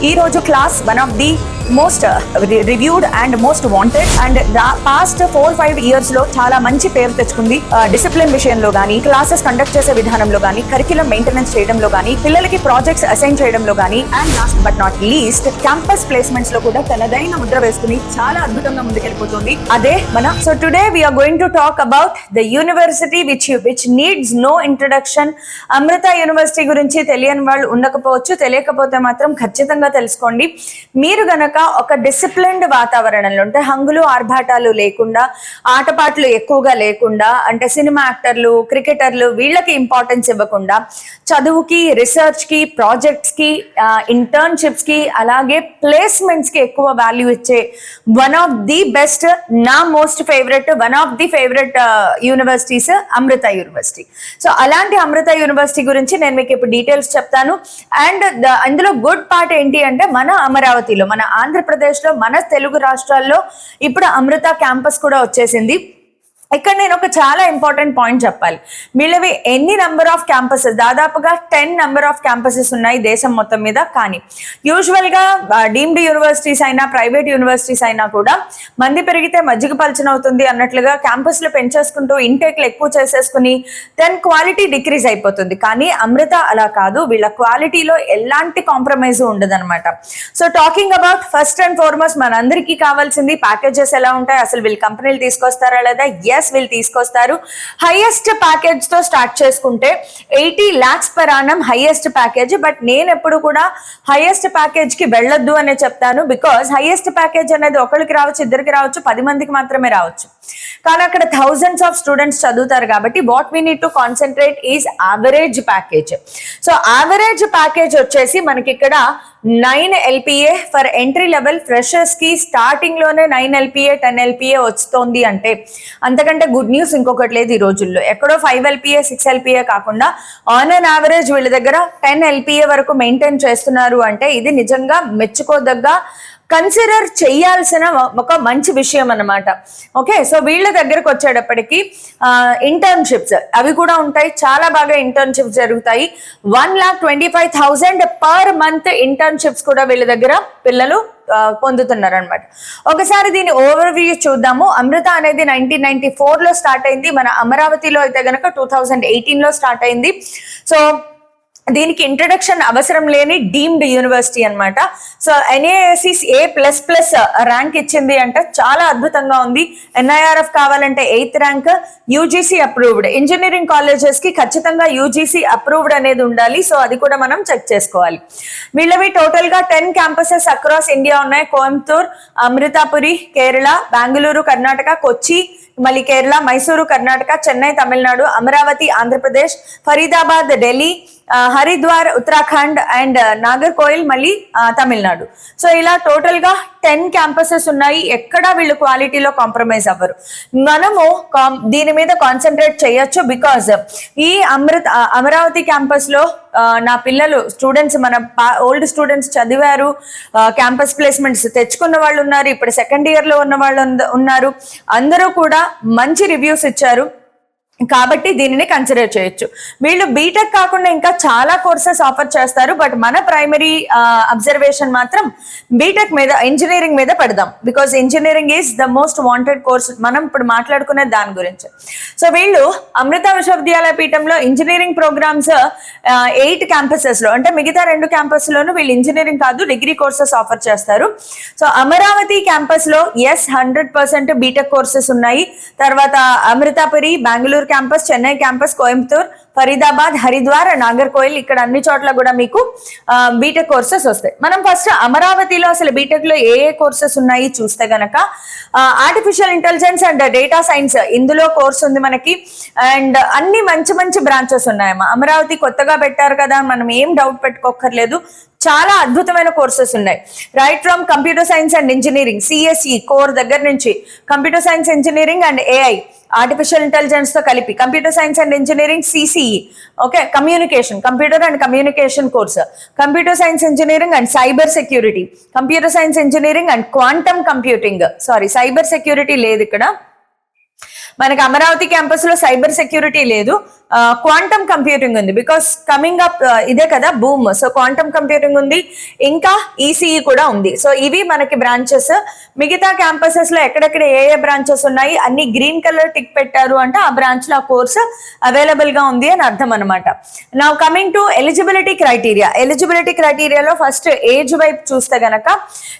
ఈ రోజు class one of the most reviewed and most wanted and past 4-5 years లో చాలా మంచి పేరు తెచ్చుకుంది. డిసిప్లిన్ విషయంలో గానీ, క్లాసెస్ కండక్ట్ చేసే విధానంలో గానీ, కరిక్యులం మెయింటెనెన్స్ చేయడంలో గానీ, పిల్లలకి ప్రాజెక్ట్స్ అసైన్ చేయడంలో గానీ, and last but not least campus placements లో కూడా తనదైన ముద్ర వేసుకుని చాలా అద్భుతంగా ముందుకెళ్ళిపోతుంది. అదే మన so today we are going to talk about the university which needs no introduction. Amrita university గురించి తెలియని వాళ్ళు ఉండకపోవచ్చు, తెలియకపోతే మాత్రం ఖచ్చితంగా తెలుసుకోండి. మీరు గనక ఒక డిసిప్లిన్డ్ వాతావరణంలో అంటే హంగులు ఆర్భాటాలు లేకుండా, ఆటపాటలు ఎక్కువగా లేకుండా, అంటే సినిమా యాక్టర్లు, క్రికెటర్లు వీళ్ళకి ఇంపార్టెన్స్ ఇవ్వకుండా చదువుకి, రీసెర్చ్ కి, ప్రాజెక్ట్స్ కి, ఇంటర్న్షిప్స్ కి, అలాగే ప్లేస్మెంట్స్ కి ఎక్కువ వాల్యూ ఇచ్చే వన్ ఆఫ్ ది బెస్ట్, నా most favourite, one of the favourite universities Amrita university. So అలాంటి అమృత యూనివర్సిటీ గురించి నేను మీకు ఇప్పుడు డీటెయిల్స్ చెప్తాను. అండ్ అందులో గుడ్ పార్ట్ ఏంటి అంటే మన అమరావతిలో, మన ఆంధ్రప్రదేశ్ లో, మన తెలుగు రాష్ట్రాల్లో ఇప్పుడు అమృత క్యాంపస్ కూడా వచ్చేసింది. ఇక్కడ నేను ఒక చాలా ఇంపార్టెంట్ పాయింట్ చెప్పాలి. వీళ్ళవి ఎన్ని నెంబర్ ఆఫ్ క్యాంపసెస్, దాదాపుగా 10 నెంబర్ ఆఫ్ క్యాంపసెస్ ఉన్నాయి దేశం మొత్తం మీద. కానీ యూజువల్ గా డీమ్డ్ యూనివర్సిటీస్ అయినా, ప్రైవేట్ యూనివర్సిటీస్ అయినా కూడా మంది పెరిగితే మజ్జిగ పలచన అవుతుంది అన్నట్లుగా క్యాంపస్లు పెంచేసుకుంటూ ఇంటేక్లు ఎక్కువ చేసేసుకుని దెన్ క్వాలిటీ డిక్రీజ్ అయిపోతుంది. కానీ అమృత అలా కాదు, వీళ్ళ క్వాలిటీలో ఎలాంటి కాంప్రమైజ్ ఉండదన్నమాట. So talking about first and foremost మనందరికీ కావాల్సింది ప్యాకేజెస్ ఎలా ఉంటాయి, అసలు వీళ్ళు కంపెనీలు తీసుకొస్తారా లేదా? వీళ్ళు తీసుకొస్తారు. హైయెస్ట్ ప్యాకేజ్ తో స్టార్ట్ చేసుకుంటే 80 lakhs per annum highest package. But నేను ఎప్పుడు కూడా హైయెస్ట్ ప్యాకేజ్ కి వెళ్ళొద్దు అనే చెప్తాను. బికాస్ హైయెస్ట్ ప్యాకేజ్ అనేది ఒకరికి రావచ్చు, ఇద్దరికి రావచ్చు, 10 మందికి మాత్రమే రావచ్చు. కానీ అక్కడ thousands of స్టూడెంట్స్ చదువుతారు కాబట్టి what we need to concentrate is average package. So average package వచ్చేసి మనకి ఇక్కడ 9 LPA for entry level freshers కి స్టార్టింగ్ లోనే 9 LPA 10 LPA వస్తుంది అంటే అంతకంటే గుడ్ న్యూస్ ఇంకొకటి లేదు ఈ రోజుల్లో. ఎక్కడో 5 LPA 6 LPA కాకుండా ఆన్ అన్ యావరేజ్ వీళ్ళ దగ్గర 10 LPA వరకు మెయింటైన్ చేస్తున్నారు అంటే ఇది నిజంగా మెచ్చుకోదగ్గ, కన్సిడర్ చేయాల్సిన ఒక మంచి విషయం అన్నమాట. ఓకే, సో వీళ్ళ దగ్గరకు వచ్చేటప్పటికి ఇంటర్న్షిప్స్ అవి కూడా ఉంటాయి. చాలా బాగా ఇంటర్న్షిప్స్ జరుగుతాయి. 1,25,000 పర్ మంత్ ఇంటర్న్షిప్స్ కూడా వీళ్ళ దగ్గర పిల్లలు పొందుతున్నారు అనమాట. ఒకసారి దీని ఓవర్ వ్యూ చూద్దాము. అమృత అనేది 1994 లో స్టార్ట్ అయింది. మన అమరావతిలో అయితే గనక 2018 లో స్టార్ట్ అయింది. సో దీనికి ఇంట్రడక్షన్ అవసరం లేని డీమ్డ్ యూనివర్సిటీ అన్నమాట. సో NAACS A++ ర్యాంక్ ఇచ్చింది అంటే చాలా అద్భుతంగా ఉంది. NIRF కావాలంటే 8th rank. UGC approved. Engineering colleges కి ఖచ్చితంగా UGC అప్రూవ్డ్ అనేది ఉండాలి. సో అది కూడా మనం చెక్ చేసుకోవాలి. వీళ్ళవి టోటల్ గా 10 క్యాంపసెస్ అక్రాస్ ఇండియా ఉన్నాయి. కోయంబత్తూర్, అమృతాపురి కేరళ, బెంగళూరు కర్ణాటక, కొచ్చి మళ్ళీ కేరళ, మైసూరు కర్ణాటక, చెన్నై తమిళనాడు, అమరావతి ఆంధ్రప్రదేశ్, ఫరీదాబాద్ ఢిల్లీ, హరిద్వార్ ఉత్తరాఖండ్ అండ్ నాగర్కోయిల్ మళ్ళీ తమిళనాడు. సో ఇలా టోటల్ గా 10 క్యాంపసెస్ ఉన్నాయి. ఎక్కడా వీళ్ళు క్వాలిటీలో కాంప్రమైజ్ అవ్వరు. మనము దీని మీద కాన్సన్ట్రేట్ చేయొచ్చు. బికాజ్ ఈ అమరావతి క్యాంపస్ లో నా పిల్లలు స్టూడెంట్స్, మన ఓల్డ్ స్టూడెంట్స్ చదివారు, క్యాంపస్ ప్లేస్మెంట్స్ తెచ్చుకున్న వాళ్ళు ఉన్నారు, ఇప్పుడు సెకండ్ ఇయర్ లో ఉన్న వాళ్ళు ఉన్నారు. అందరూ కూడా మంచి రివ్యూస్ ఇచ్చారు కాబట్టి దీనిని కన్సిడర్ చేయొచ్చు. వీళ్ళు బీటెక్ కాకుండా ఇంకా చాలా కోర్సెస్ ఆఫర్ చేస్తారు. బట్ మన ప్రైమరీ అబ్జర్వేషన్ మాత్రం బీటెక్ మీద, ఇంజనీరింగ్ మీద పెడదాం. Because engineering is the most wanted course. మనం ఇప్పుడు మాట్లాడుకునే దాని గురించి. సో వీళ్ళు అమృత విశ్వవిద్యాలయ పీఠంలో ఇంజనీరింగ్ ప్రోగ్రామ్స్ 8 క్యాంపసెస్ లో, అంటే మిగతా 2 క్యాంపస్ లోను వీళ్ళు ఇంజనీరింగ్ కాదు డిగ్రీ కోర్సెస్ ఆఫర్ చేస్తారు. సో అమరావతి క్యాంపస్ లో 100% బీటెక్ కోర్సెస్ ఉన్నాయి. తర్వాత అమృతాపురి, బెంగళూరు క్యాంపస్, చెన్నై క్యాంపస్, కోయంబత్తూర్, ఫరీదాబాద్, హరిద్వార్, నాగర్కోయిల్, ఇక్కడ అన్ని చోట్ల కూడా మీకు బీటెక్ కోర్సెస్ వస్తాయి. మనం ఫస్ట్ అమరావతిలో అసలు బీటెక్ లో ఏ కోర్సెస్ ఉన్నాయి చూస్తే గనక artificial intelligence and data science ఇందులో కోర్స్ ఉంది మనకి. అండ్ అన్ని మంచి మంచి బ్రాంచెస్ ఉన్నాయమ్మా. అమరావతి కొత్తగా పెట్టారు కదా, మనం ఏం డౌట్ పెట్టుకోక్కర్లేదు. చాలా అద్భుతమైన కోర్సెస్ ఉన్నాయి. Right from computer science and engineering, CSE core దగ్గర నుంచి computer science engineering and AI, artificial intelligence తో కలిపి computer science and engineering CCE, okay, communication, computer and communication course, computer science engineering and cyber security, computer science engineering and quantum computing, sorry cyber security లేదు ఇక్కడ, మనకి Amaravati campus లో cyber security లేదు, quantum computing ఉంది. Because coming up ఇదే కదా boom. So quantum computing ఉంది, ఇంకా ఈసీఈ కూడా ఉంది. సో ఇవి మనకి బ్రాంచెస్. మిగతా క్యాంపసెస్ లో ఎక్కడెక్కడ ఏ ఏ బ్రాంచెస్ ఉన్నాయి అన్ని గ్రీన్ కలర్ టిక్ పెట్టారు అంటే ఆ బ్రాంచ్ లో ఆ కోర్స్ అవైలబుల్ గా ఉంది అని అర్థం అనమాట. Now coming to eligibility criteria. ఎలిజిబిలిటీ క్రైటీరియాలో ఫస్ట్ ఏజ్ వైపు చూస్తే గనక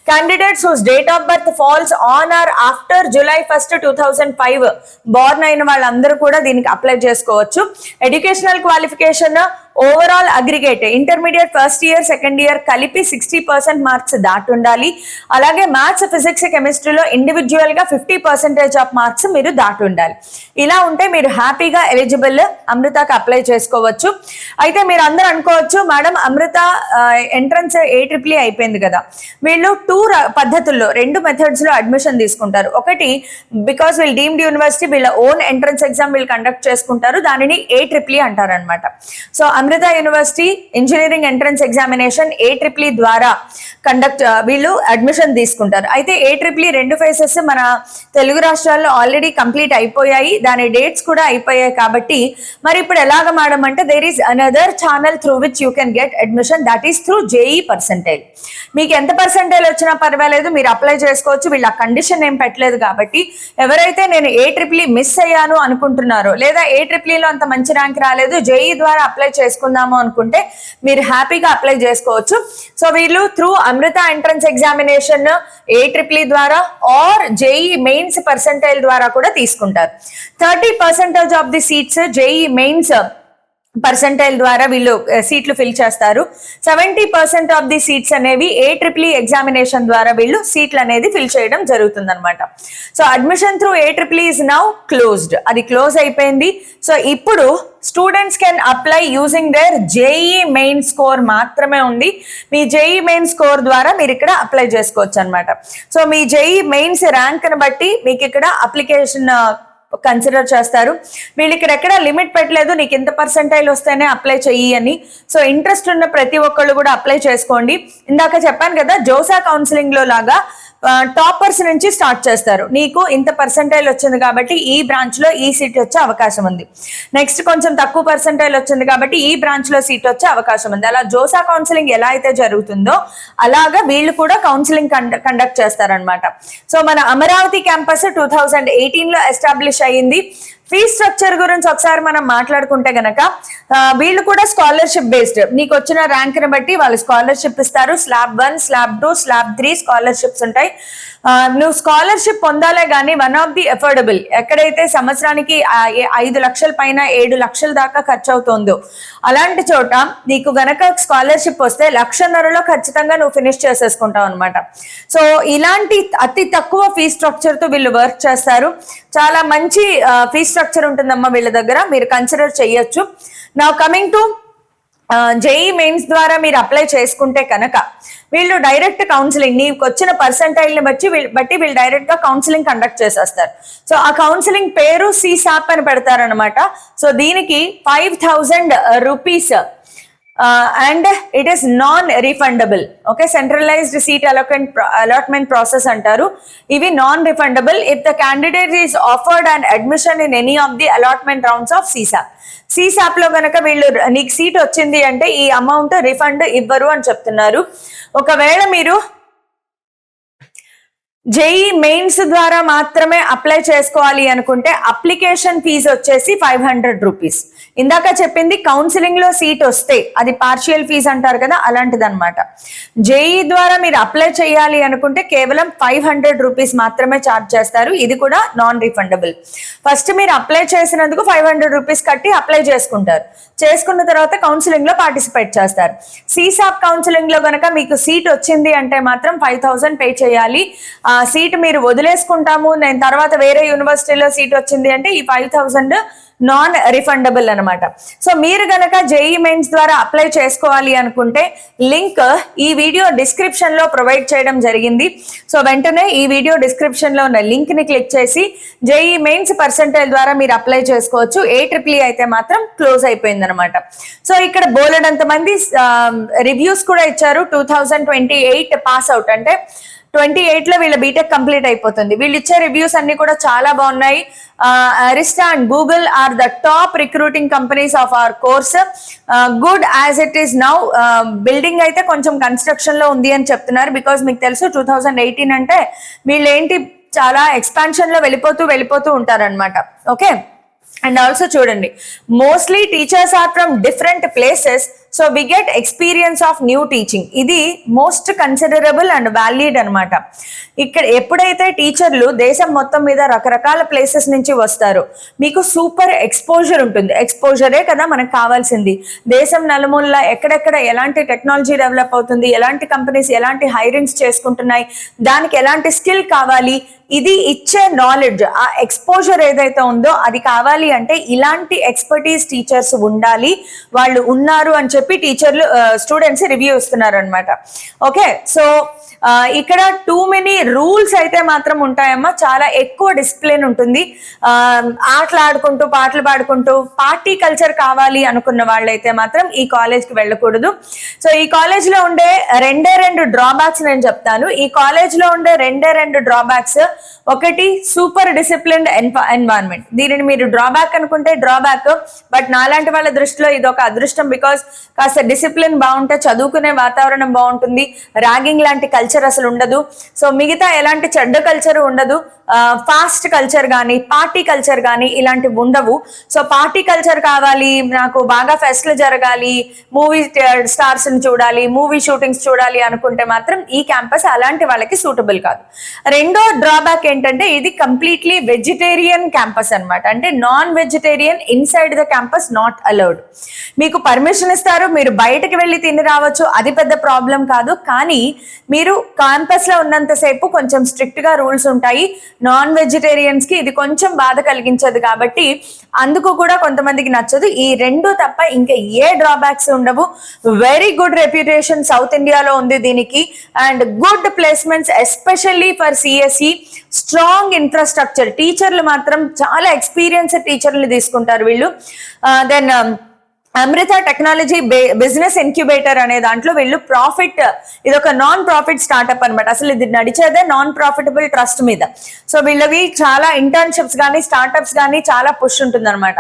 candidates whose date of birth falls on or after July 1st 2005 born అయిన వాళ్ళందరూ కూడా దీనికి అప్లై చేసుకోవచ్చు. Educational qualification overall aggregate intermediate first year second year కలిపి 60% మార్క్స్ దాటి ఉండాలి. అలాగే మ్యాథ్స్ ఫిజిక్స్ కెమిస్ట్రీలో ఇండివిజువల్ గా 50% ఆఫ్ మార్క్స్ మీరు దాటి ఉండాలి. ఇలా ఉంటే మీరు హ్యాపీగా ఎలిజిబుల్ అమృతకి అప్లై చేసుకోవచ్చు. అయితే మీరు అందరూ అనుకోవచ్చు మేడం అమృత ఎంట్రన్స్ AEEE అయిపోయింది కదా, వీళ్ళు పద్ధతుల్లో 2 మెథడ్స్ లో అడ్మిషన్ తీసుకుంటారు. ఒకటి బికాస్ వీళ్ళు డీమ్డ్ యూనివర్సిటీ వీళ్ళ ఓన్ ఎంట్రన్స్ ఎగ్జామ్ వీళ్ళు కండక్ట్ చేసుకుంటారు, దానిని AEEE అంటారు అనమాట. So Amrita university engineering entrance examination AEEE ద్వారా వీళ్ళు అడ్మిషన్ తీసుకుంటారు. అయితే AEEE 2 ఫేసెస్ మన తెలుగు రాష్ట్రాల్లో ఆల్రెడీ కంప్లీట్ అయిపోయాయి, దాని డేట్స్ కూడా అయిపోయాయి. కాబట్టి మరి ఇప్పుడు ఎలాగ మేడం అంటే there is another channel through which you can get admission, that is through JEE percentile. మీకు ఎంత పర్సెంటైల్ వచ్చినా పర్వాలేదు, మీరు అప్లై చేసుకోవచ్చు. వీళ్ళ కండిషన్ ఏం పెట్టలేదు. కాబట్టి ఎవరైతే నేను AEEE మిస్ అయ్యాను అనుకుంటున్నారో, లేదా AEEE లో అంత మంచి ర్యాంక్ రాలేదు JEE ద్వారా అప్లై చేసుకుందాము అనుకుంటే మీరు హ్యాపీగా అప్లై చేసుకోవచ్చు. సో వీళ్ళు త్రూ అమృత ఎంట్రన్స్ ఎగ్జామినేషన్ AEEE ద్వారా ఆర్ JEE మెయిన్స్ పర్సెంటైల్ ద్వారా కూడా తీసుకుంటారు. 30% of the seats JEE mains percentile ద్వారా వీళ్ళు సీట్లు ఫిల్ చేస్తారు. 70% ఆఫ్ ది సీట్స్ అనేవి AEEE ఎగ్జామినేషన్ ద్వారా వీళ్ళు సీట్లు అనేది ఫిల్ చేయడం జరుగుతుంది అనమాట. So admission through AEEE is now closed, అది క్లోజ్ అయిపోయింది. సో ఇప్పుడు students can apply using there JEE main score మాత్రమే ఉంది. మీ JEE మెయిన్ స్కోర్ ద్వారా మీరు ఇక్కడ అప్లై చేసుకోవచ్చు అనమాట. సో మీ JEE మెయిన్స్ ర్యాంక్ ని బట్టి మీకు ఇక్కడ అప్లికేషన్ కన్సిడర్ చేస్తారు. వీళ్ళు ఇక్కడ ఎక్కడ లిమిట్ పెట్టలేదు నీకు ఇంత పర్సెంటైల్ వస్తేనే అప్లై చెయ్యి అని. సో ఇంట్రెస్ట్ ఉన్న ప్రతి ఒక్కళ్ళు కూడా అప్లై చేసుకోండి. ఇందాక చెప్పాను కదా జోసా కౌన్సిలింగ్ లో లాగా టాపర్స్ నుంచి స్టార్ట్ చేస్తారు. నీకు ఇంత పర్సెంటైల్ వచ్చింది కాబట్టి ఈ బ్రాంచ్ లో ఈ సీట్ వచ్చే అవకాశం ఉంది, నెక్స్ట్ కొంచెం తక్కువ పర్సెంటైల్ వచ్చింది కాబట్టి ఈ బ్రాంచ్ లో సీట్ వచ్చే అవకాశం ఉంది. అలా జోసా కౌన్సిలింగ్ ఎలా అయితే జరుగుతుందో అలాగా వీళ్ళు కూడా కౌన్సిలింగ్ కండక్ట్ చేస్తారనమాట. సో మన అమరావతి క్యాంపస్ 2018 లో ఎస్టాబ్లిష్ అయ్యింది. ఫీ స్ట్రక్చర్ గురించి ఒకసారి మనం మాట్లాడుకుంటే గనక వీళ్ళు కూడా స్కాలర్షిప్ బేస్డ్, నీకు వచ్చిన ర్యాంక్ ని బట్టి వాళ్ళు స్కాలర్షిప్ ఇస్తారు. స్లాబ్ 1, స్లాబ్ 2, స్లాబ్ 3 స్కాలర్షిప్స్ ఉంటాయి. నువ్వు స్కాలర్షిప్ పొందాలే కానీ వన్ ఆఫ్ ది అఫోర్డబుల్, ఎక్కడైతే సంవత్సరానికి 5 లక్షల పైన 7 లక్షల దాకా ఖర్చు అవుతుందో అలాంటి చోట నీకు గనక స్కాలర్షిప్ వస్తే 1,50,000లో ఖచ్చితంగా నువ్వు ఫినిష్ చేసేసుకుంటావు అనమాట. సో ఇలాంటి అతి తక్కువ ఫీ స్ట్రక్చర్ తో వీళ్ళు వర్క్ చేస్తారు. చాలా మంచి ఫీ స్ట్రక్చర్ ఉంటుందమ్మా వీళ్ళ దగ్గర, మీరు కన్సిడర్ చేయొచ్చు. నా కమింగ్ టు JEE మెయిన్స్ ద్వారా మీరు అప్లై చేసుకుంటే కనుక వీళ్ళు డైరెక్ట్ కౌన్సిలింగ్ నీకు వచ్చిన పర్సెంటైల్ ని బట్టి వీళ్ళు డైరెక్ట్ గా కౌన్సిలింగ్ కండక్ట్ చేసేస్తారు. సో ఆ కౌన్సిలింగ్ పేరు CSAP అని పెడతారనమాట. సో దీనికి 5,000 rupees and it is non-refundable. Okay, centralized seat allotment process అంటారు. ఇవి non-refundable if the candidate is offered an admission in any of the allotment rounds of CSAP లో గనక వీళ్ళు నీకు సీట్ వచ్చింది అంటే ఈ అమౌంట్ రిఫండ్ ఇవ్వరు అని చెప్తున్నారు. ఒకవేళ మీరు JEE మెయిన్స్ ద్వారా మాత్రమే అప్లై చేసుకోవాలి అనుకుంటే అప్లికేషన్ ఫీజు వచ్చేసి 500 రూపీస్. ఇందాక చెప్పింది కౌన్సిలింగ్ లో సీట్ వస్తే అది పార్షియల్ ఫీజ్ అంటారు కదా, అలాంటిది అనమాట. JEE ద్వారా మీరు అప్లై చేయాలి అనుకుంటే కేవలం 500 రూపీస్ మాత్రమే ఛార్జ్ చేస్తారు. ఇది కూడా నాన్ రిఫండబుల్. ఫస్ట్ మీరు అప్లై చేసినందుకు 500 రూపీస్ కట్టి అప్లై చేసుకుంటారు. చేసుకున్న తర్వాత కౌన్సిలింగ్ లో పార్టిసిపేట్ చేస్తారు. CSAP కౌన్సిలింగ్ లో గనక మీకు సీట్ వచ్చింది అంటే మాత్రం 5,000 పే చేయాలి. ఆ సీట్ మీరు వదిలేసుకుంటాము, నేను తర్వాత వేరే యూనివర్సిటీలో సీట్ వచ్చింది అంటే ఈ 5,000 నాన్ రిఫండబుల్ అనమాట. సో మీరు గనక JEE మెయిన్స్ ద్వారా అప్లై చేసుకోవాలి అనుకుంటే లింక్ ఈ వీడియో డిస్క్రిప్షన్ లో ప్రొవైడ్ చేయడం జరిగింది. సో వెంటనే ఈ వీడియో డిస్క్రిప్షన్ లో ఉన్న లింక్ ని క్లిక్ చేసి JEE మెయిన్స్ పర్సెంటైల్ ద్వారా మీరు అప్లై చేసుకోవచ్చు. AEEE అయితే మాత్రం క్లోజ్ అయిపోయింది అనమాట. సో ఇక్కడ బోలెడంత మంది రివ్యూస్ కూడా ఇచ్చారు. 2028 పాస్ అవుట్ అంటే 28 లో వీళ్ళ బీటెక్ కంప్లీట్ అయిపోతుంది. వీళ్ళు ఇచ్చే రివ్యూస్ అన్ని కూడా చాలా బాగున్నాయి. Arista and Google are the top recruiting companies of our course. Good as it is now. Building అయితే కొంచెం కన్స్ట్రక్షన్ లో ఉంది అని చెప్తున్నారు. బికాస్ మీకు తెలుసు 2018 అంటే వీళ్ళు ఏంటి చాలా ఎక్స్పాన్షన్ లో వెళ్ళిపోతూ ఉంటారనమాట. ఓకే, అండ్ ఆల్సో చూడండి, mostly teachers are from different places, so we get experience of new teaching. ఇది మోస్ట్ కన్సిడరబుల్ అండ్ వ్యాలిడ్ అనమాట. ఇక్కడ ఎప్పుడైతే టీచర్లు దేశం మొత్తం మీద రకరకాల ప్లేసెస్ నుంచి వస్తారో మీకు సూపర్ ఎక్స్పోజర్ ఉంటుంది. ఎక్స్పోజరే కదా మనకు కావాల్సింది. దేశం నలుమూలలా ఎక్కడెక్కడ ఎలాంటి టెక్నాలజీ డెవలప్ అవుతుంది, ఎలాంటి కంపెనీస్ ఎలాంటి హైరింగ్స్ చేసుకుంటున్నాయి, దానికి ఎలాంటి స్కిల్ కావాలి, ఇది ఇచ్చే నాలెడ్జ్, ఆ ఎక్స్పోజర్ ఏదైతే ఉందో అది కావాలి అంటే ఇలాంటి ఎక్స్పర్టీస్ టీచర్స్ ఉండాలి. వాళ్ళు ఉన్నారు అని చెప్పి టీచర్లు స్టూడెంట్స్ రివ్యూ ఇస్తున్నారు అనమాట. ఓకే, సో ఇక్కడ టూ మెనీ రూల్స్ అయితే మాత్రం ఉంటాయమ్మా. చాలా ఎక్కువ డిసిప్లిన్ ఉంటుంది. ఆటలు ఆడుకుంటూ పాటలు పాడుకుంటూ పార్టీ కల్చర్ కావాలి అనుకున్న వాళ్ళైతే మాత్రం ఈ కాలేజ్కి వెళ్ళకూడదు. సో ఈ కాలేజ్ లో ఉండే రెండు డ్రాబ్యాక్స్ నేను చెప్తాను. ఈ కాలేజ్ లో ఉండే రెండు డ్రాబ్యాక్స్, ఒకటి సూపర్ డిసిప్లిన్డ్ ఎన్వైరన్మెంట్. దీనిని మీరు డ్రాబ్యాక్ అనుకుంటే డ్రాబ్యాక్, బట్ నాలాంటి వాళ్ళ దృష్టిలో ఇది ఒక అదృష్టం. బికాస్ కాస్త డిసిప్లిన్ బాగుంటే చదువుకునే వాతావరణం బాగుంటుంది, ర్యాగింగ్ లాంటి కల్చర్ అసలు ఉండదు. సో మిగతా ఎలాంటి చెడ్డ కల్చర్ ఉండదు. ఫాస్ట్ కల్చర్ కానీ పార్టీ కల్చర్ కానీ ఇలాంటివి ఉండవు. సో పార్టీ కల్చర్ కావాలి, నాకు బాగా ఫెస్ట్లు జరగాలి, మూవీ స్టార్స్ ని చూడాలి, మూవీ షూటింగ్స్ చూడాలి అనుకుంటే మాత్రం ఈ క్యాంపస్ అలాంటి వాళ్ళకి సూటబుల్ కాదు. రెండో డ్రాబ్యాక్ ఏంటంటే ఇది కంప్లీట్లీ వెజిటేరియన్ క్యాంపస్ అనమాట. అంటే non vegetarian inside the campus not allowed. మీకు పర్మిషన్ ఇస్తారు, మీరు బయటకు వెళ్ళి తిని రావచ్చు, అది పెద్ద ప్రాబ్లం కాదు. కానీ మీరు క్యాంపస్ లో ఉన్నంతసేపు కొంచెం స్ట్రిక్ట్ గా రూల్స్ ఉంటాయి. నాన్ వెజిటేరియన్స్ కి ఇది కొంచెం బాధ కలిగించదు కాబట్టి అందుకు కూడా కొంతమందికి నచ్చదు. ఈ రెండు తప్ప ఇంకా ఏ డ్రాబ్యాక్స్ ఉండవు. వెరీ గుడ్ రెప్యుటేషన్ సౌత్ ఇండియాలో ఉంది దీనికి, and good placements especially for CSE. Strong infrastructure, టీచర్లు మాత్రం చాలా ఎక్స్పీరియన్స్డ్ టీచర్లు తీసుకుంటారు వీళ్ళు. దెన్ అమృత టెక్నాలజీ బిజినెస్ ఇన్క్యుబేటర్ అనే దాంట్లో వీళ్ళు ప్రాఫిట్, ఇది ఒక నాన్ ప్రాఫిట్ స్టార్ట్అప్ అనమాట. అసలు ఇది నడిచేదే నాన్ ప్రాఫిటబుల్ ట్రస్ట్ మీద. సో వీళ్ళవి చాలా ఇంటర్న్షిప్స్ కానీ స్టార్ట్అప్స్ కానీ చాలా పుష్ ఉంటుంది అనమాట.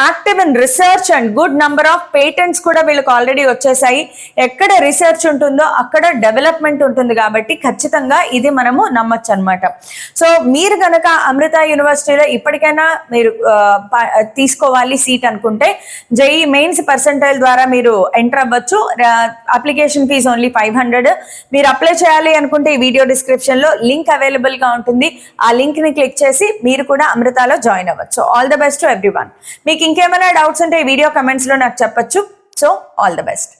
Active in research and good number of patents కూడా వీళ్ళకి ఆల్రెడీ వచ్చేసాయి. ఎక్కడ రీసెర్చ్ ఉంటుందో అక్కడ డెవలప్మెంట్ ఉంటుంది కాబట్టి ఖచ్చితంగా ఇది మనము నమ్మచ్చు అనమాట. సో మీరు కనుక అమృత యూనివర్సిటీలో ఇప్పటికైనా మీరు తీసుకోవాలి సీట్ అనుకుంటే జేఈ మెయిన్స్ పర్సెంటైల్ ద్వారా మీరు ఎంటర్ అవ్వచ్చు. Application fee only 500. మీరు అప్లై చేయాలి అనుకుంటే ఈ వీడియో డిస్క్రిప్షన్ లో లింక్ అవైలబుల్ గా ఉంటుంది. ఆ లింక్ ని క్లిక్ చేసి మీరు కూడా అమృతలో జాయిన్ అవ్వచ్చు. All the best to everyone. మీకు ఇంకేమైనా డౌట్స్ ఉంటే ఈ వీడియో కమెంట్స్ లో నాకు చెప్పొచ్చు. So all the best.